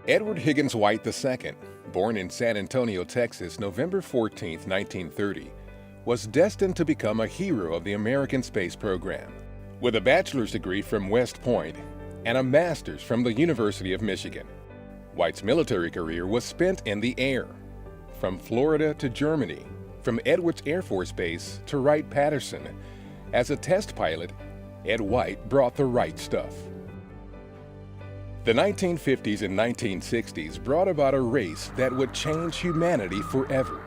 Edward Higgins White II, born in San Antonio, Texas, November 14, 1930, was destined to become a hero of the American space program. With a bachelor's degree from West Point and a master's from the University of Michigan, White's military career was spent in the air, from Florida to Germany, from Edwards Air Force Base to Wright-Patterson. As a test pilot, Ed White brought the right stuff. The 1950s and 1960s brought about a race that would change humanity forever.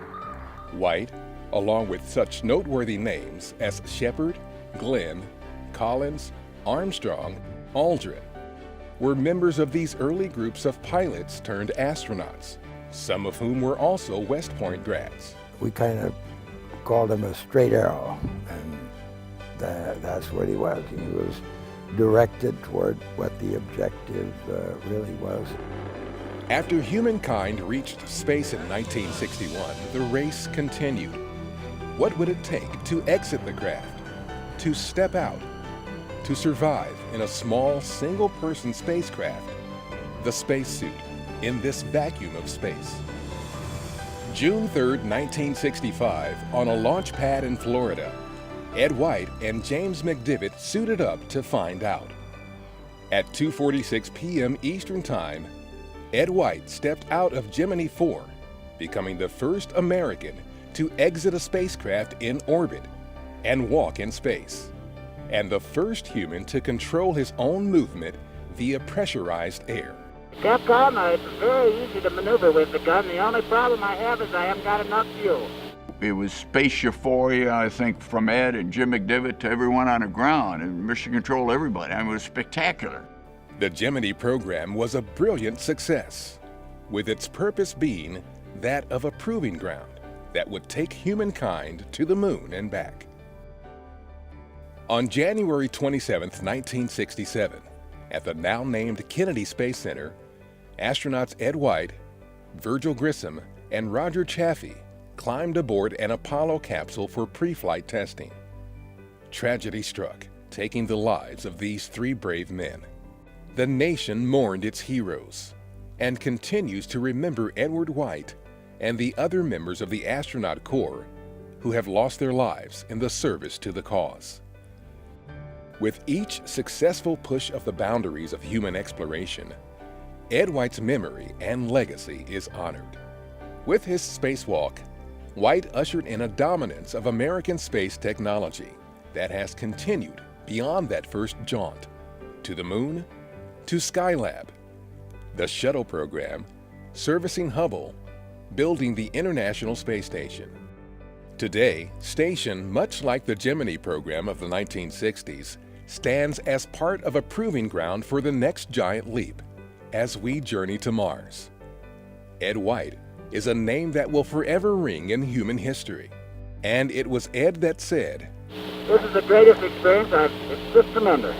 White, along with such noteworthy names as Shepard, Glenn, Collins, Armstrong, Aldrin, were members of these early groups of pilots turned astronauts, some of whom were also West Point grads. We kind of called him a straight arrow, and that's what he was. He was directed toward what the objective really was. After humankind reached space in 1961, the race continued. What would it take to exit the craft, to step out, to survive in a small single-person spacecraft, the spacesuit, in this vacuum of space? June 3, 1965, on a launch pad in Florida, Ed White and James McDivitt suited up to find out. At 2:46 p.m. Eastern Time, Ed White stepped out of Gemini IV, becoming the first American to exit a spacecraft in orbit and walk in space, and the first human to control his own movement via pressurized air. Capcom, it's very easy to maneuver with the gun. The only problem I have is I haven't got enough fuel. It was space euphoria, I think, from Ed and Jim McDivitt to everyone on the ground, and mission control everybody. I mean, it was spectacular. The Gemini program was a brilliant success, with its purpose being that of a proving ground that would take humankind to the moon and back. On January 27, 1967, at the now-named Kennedy Space Center, astronauts Ed White, Virgil Grissom, and Roger Chaffee climbed aboard an Apollo capsule for pre-flight testing. Tragedy struck, taking the lives of these three brave men. The nation mourned its heroes and continues to remember Edward White and the other members of the astronaut corps who have lost their lives in the service to the cause. With each successful push of the boundaries of human exploration, Ed White's memory and legacy is honored. With his spacewalk, White ushered in a dominance of American space technology that has continued beyond that first jaunt to the moon, to Skylab, the shuttle program, servicing Hubble, building the International Space Station. Today, station, much like the Gemini program of the 1960s, stands as part of a proving ground for the next giant leap as we journey to Mars. Ed White is a name that will forever ring in human history. And it was Ed that said, "This is the greatest experience. It's just tremendous."